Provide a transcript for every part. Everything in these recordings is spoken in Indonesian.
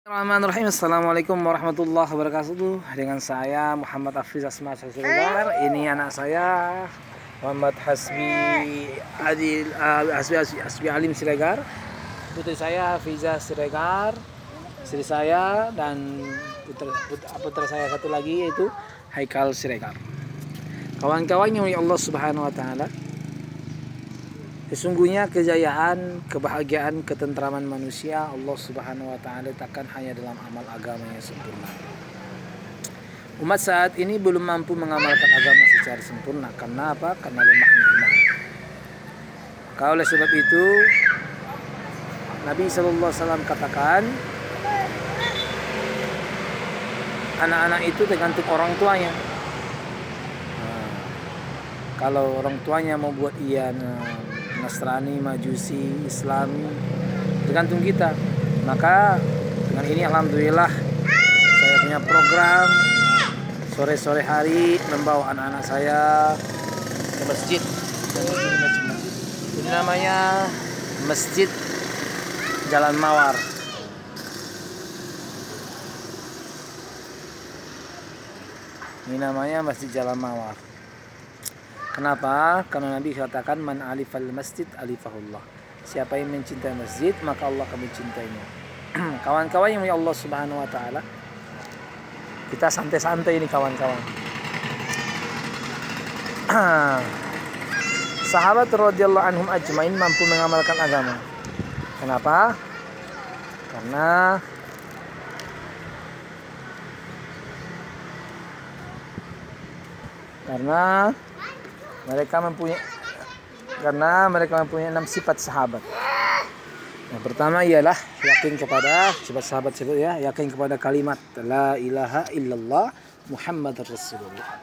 Bismillahirrahmanirrahim. Assalamualaikum warahmatullahi wabarakatuh. Dengan saya Muhammad Hafiz Asma Siregar. Ini anak saya Muhammad Hasbi Alim Siregar. Putri saya Fiza Siregar. Istri saya dan putra saya satu lagi yaitu Haikal Siregar. Kawan-kawan yang oleh Allah Subhanahu wa taala, sesungguhnya kejayaan, kebahagiaan, ketentraman manusia Allah Subhanahu wa taala letakkan hanya dalam amal agama yang sempurna. Umat saat ini belum mampu mengamalkan agama secara sempurna. Karena apa? Karena lemahnya iman. Maka oleh sebab itu Nabi SAW katakan, anak-anak itu tergantung orang tuanya. Kalau orang tuanya mau buat ia Nasrani, Majusi, Islami, tergantung kita. Maka dengan ini alhamdulillah saya punya program sore-sore hari membawa anak-anak saya ke masjid. Ini namanya Masjid Jalan Mawar. Ini namanya Masjid Jalan Mawar. Kenapa? Karena Nabi katakan man alifal masjid alifahullah. Siapa yang mencintai masjid maka Allah akan mencintainya. Kawan-kawan yang Allah Subhanahu wa taala, kita santai-santai ini kawan-kawan. Sahabat radhiyallahu anhum ajmain mampu mengamalkan agama. Kenapa? Karena mereka mempunyai 6 sifat sahabat. Yang pertama ialah yakin kepada sahabat ya, yakin kepada kalimat la ilaha illallah Muhammadar Rasulullah.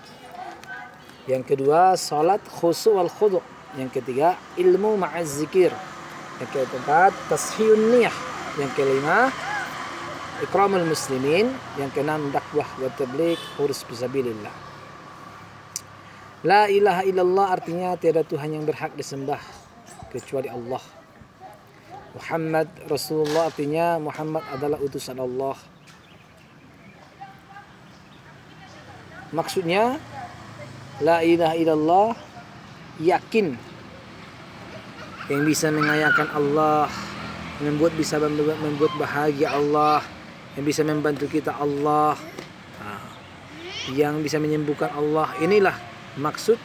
Yang kedua salat khusu' wal khudu'. Yang ketiga ilmu ma'az zikir. Yang keempat tashiyun niyah. Yang kelima ikramul muslimin. Yang keenam dakwah wa tabligh hurus fisabilillah. La ilaha illallah artinya tiada Tuhan yang berhak disembah kecuali Allah. Muhammad Rasulullah artinya Muhammad adalah utusan Allah. Maksudnya la ilaha illallah yakin yang bisa mengayakan Allah, bisa membuat bahagia Allah, yang bisa membantu kita Allah, yang bisa menyembuhkan Allah. Inilah maksud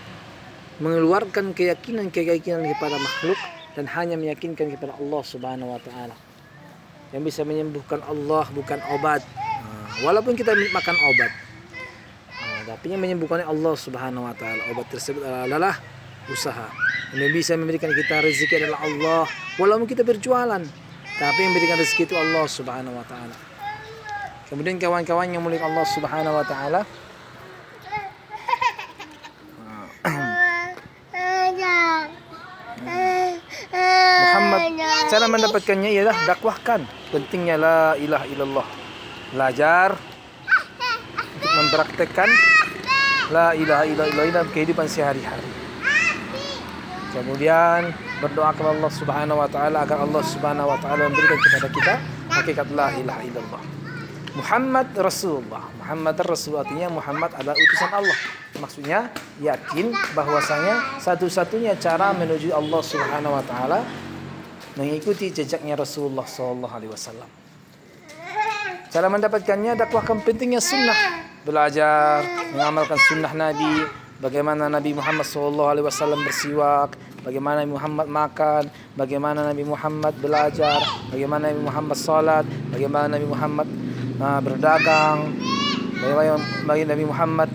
mengeluarkan keyakinan kepada makhluk dan hanya meyakinkan kepada Allah Subhanahu wa taala. Yang bisa menyembuhkan Allah bukan obat. Walaupun kita makan obat. Tapi yang menyembuhkan Allah Subhanahu wa taala. Obat tersebut adalah usaha. Yang bisa memberikan kita rezeki adalah Allah. Walaupun kita berjualan, tapi yang memberikan rezeki itu Allah Subhanahu wa taala. Kemudian kawan-kawan yang mulia Allah Subhanahu wa taala, cara mendapatkannya ialah dakwahkan pentingnya la ilaha illallah. Belajar untuk mempraktekkan la ilaha illallah dalam kehidupan sehari-hari. Kemudian berdoa kepada Allah Subhanahu wa taala agar Allah Subhanahu wa taala memberikan kepada kita hakikat la ilaha illallah. Muhammad Rasulullah. Muhammad Rasul artinya Muhammad adalah utusan Allah. Maksudnya yakin bahwasanya satu-satunya cara menuju Allah Subhanahu wa taala mengikuti jejaknya Rasulullah SAW. Cara mendapatkannya dakwahkan pentingnya sunnah, belajar mengamalkan sunnah Nabi, bagaimana Nabi Muhammad SAW bersiwak, bagaimana Nabi Muhammad makan, bagaimana Nabi Muhammad belajar, bagaimana Nabi Muhammad salat, bagaimana Nabi Muhammad berdagang, bagaimana Nabi Muhammad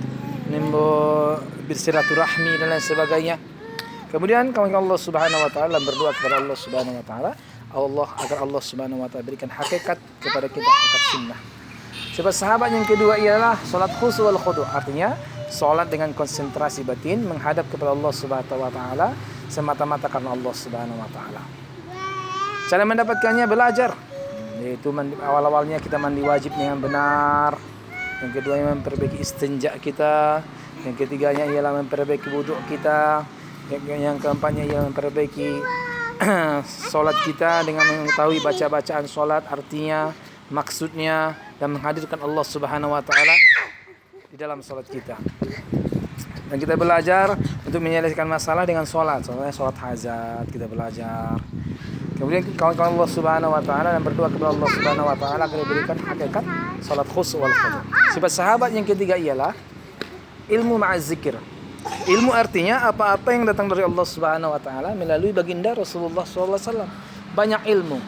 bersilaturahmi dan lain sebagainya. Kemudian kami Allah Subhanahu wa taala berdoa kepada Allah Subhanahu wa taala agar Allah Subhanahu wa taala berikan hakikat kepada kita, hakikat sunnah. Sebab sahabat yang kedua ialah salat khusu' wal khudu', artinya salat dengan konsentrasi batin menghadap kepada Allah Subhanahu wa taala semata-mata karena Allah Subhanahu wa taala. Cara mendapatkannya belajar, yaitu awal-awalnya kita mandi wajib dengan benar. Yang keduanya memperbaiki istinja kita. Yang ketiganya ialah memperbaiki wudhu kita. Yang keempatnya ialah memperbaiki solat kita dengan mengetahui baca-bacaan solat, artinya maksudnya dan menghadirkan Allah Subhanahu wa taala di dalam salat kita. Dan kita belajar untuk menyelesaikan masalah dengan salat. Soalnya salat hajat kita belajar. Kemudian kawan-kawan Allah Subhanahu wa taala dan berdoa kepada Allah Subhanahu wa taala agar diberikan hakikat salat khusyuk wal khudu'. Sifat sahabat yang ketiga ialah ilmu ma'az zikir. Ilmu artinya apa-apa yang datang dari Allah Subhanahu wa taala melalui baginda Rasulullah sallallahu alaihi wasallam. Banyak ilmu.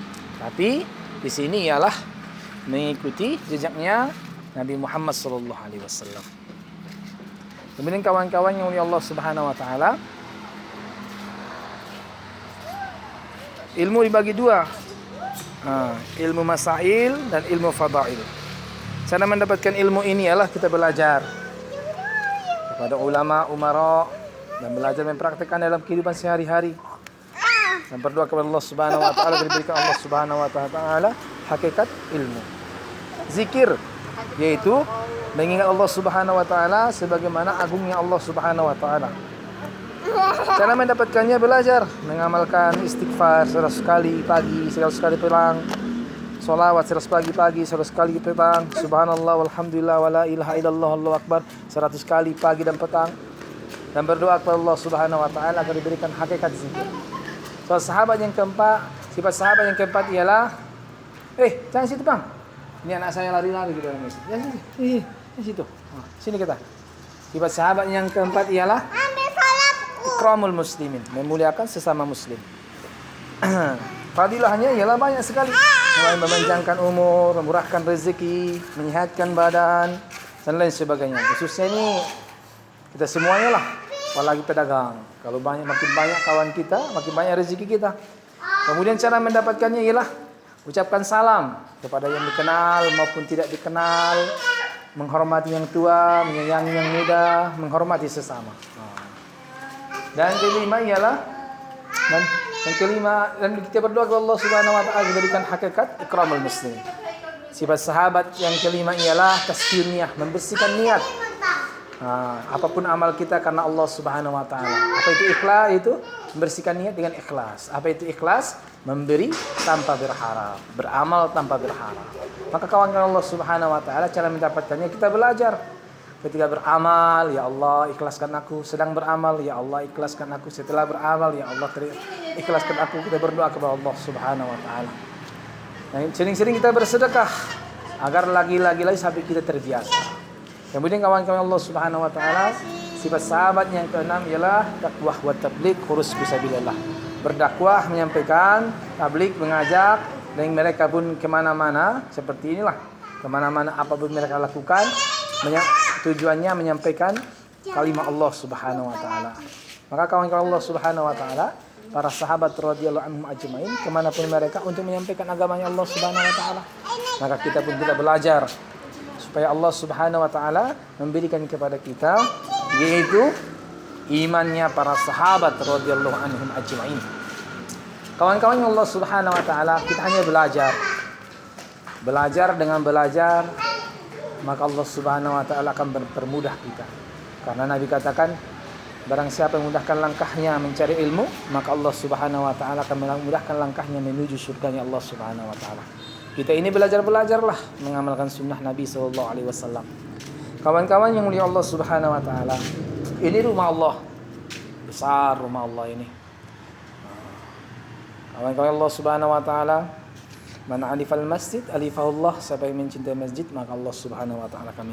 Tapi di sini ialah mengikuti jejaknya Nabi Muhammad sallallahu alaihi wasallam. Kemudian kawan-kawan yang oleh Allah Subhanahu wa taala, ilmu dibagi dua. Ilmu masail dan ilmu fadail. Cara mendapatkan ilmu ini ialah kita belajar kepada ulama, umara, dan belajar mempraktikkan dalam kehidupan sehari-hari. Dan berdoa kepada Allah Subhanahu wa taala agar diberikan Allah Subhanahu wa taala hakikat ilmu. Zikir yaitu mengingat Allah Subhanahu wa taala sebagaimana agungnya Allah Subhanahu wa taala. Cara mendapatkannya belajar, mengamalkan istighfar 100 kali pagi, 100 kali petang, salawat 100 pagi, 100 kali petang, subhanallah walhamdulillah wala ilaha illallah Allahu akbar 100 kali pagi dan petang, dan berdoa kepada Allah Subhanahu wa taala agar diberikan hakikat zikir. So, sifat sahabat yang keempat ialah jangan situ bang. Ini anak saya lari-lari di dalam masjid. Ya sini. Situ. Sini kita. Sifat sahabat yang keempat ialah ikramul muslimin, memuliakan sesama muslim. Fadilahnya ialah banyak sekali. Mulai memanjangkan umur, memurahkan rezeki, menyehatkan badan, dan lain sebagainya. Khususnya ini kita semuanya lah, apalagi pedagang. Kalau makin banyak kawan kita, makin banyak rezeki kita. Kemudian cara mendapatkannya ialah ucapkan salam kepada yang dikenal maupun tidak dikenal, menghormati yang tua, menyayangi yang muda, menghormati sesama. Dan kelima ialah dan kita berdoa kepada Allah Subhanahu wa taala diberikan hakikat ikramul muslim. Sifat sahabat yang kelima ialah tasfiyun niyah, membersihkan niat. Apapun amal kita karena Allah Subhanahu wa taala. Apa itu ikhlas? Itu membersihkan niat dengan ikhlas. Apa itu ikhlas? Memberi tanpa berharap, beramal tanpa berharap. Maka kawan-kawan Allah Subhanahu wa taala cara mendapatkannya kita belajar. Ketika beramal, ya Allah ikhlaskan aku. Sedang beramal, ya Allah ikhlaskan aku. Setelah beramal, ya Allah ikhlaskan aku. Kita berdoa kepada Allah Subhanahu wa taala. Dan sering-sering kita bersedekah agar lagi-lagi sampai kita terbiasa. Kemudian kawan-kawan Allah Subhanahu wa taala, sifat sahabat yang keenam ialah dakwah wa tabligh khurus fisabilillah. Berdakwah, menyampaikan, tabligh, mengajak, dan mereka pun kemana-mana seperti inilah. Kemana-mana apapun mereka lakukan, tujuannya menyampaikan kalimat Allah Subhanahu wa taala. Maka kawan-kawan Allah Subhanahu wa taala, para sahabat radhiyallahu anhum ajmain, kemanapun mereka untuk menyampaikan agamanya Allah Subhanahu wa taala. Maka kita pun kita belajar supaya Allah Subhanahu wa taala memberikan kepada kita yaitu imannya para sahabat radhiyallahu anhum ajmain. Kawan-kawan Allah Subhanahu wa taala, kita hanya belajar. Belajar dengan belajar, maka Allah Subhanahu wa taala akan mempermudah kita. Karena Nabi katakan, barang siapa yang memudahkan langkahnya mencari ilmu, maka Allah Subhanahu wa taala akan memudahkan langkahnya menuju surganya Allah Subhanahu wa taala. Kita ini belajarlah mengamalkan sunnah Nabi sallallahu alaihi wasallam. Kawan-kawan yang mulia Allah Subhanahu wa taala, ini rumah Allah. Besar rumah Allah ini. Kawan-kawan Allah Subhanahu wa taala, man alifal masjid alifahullah, siapa yang mencintai masjid maka Allah Subhanahu wa taala akan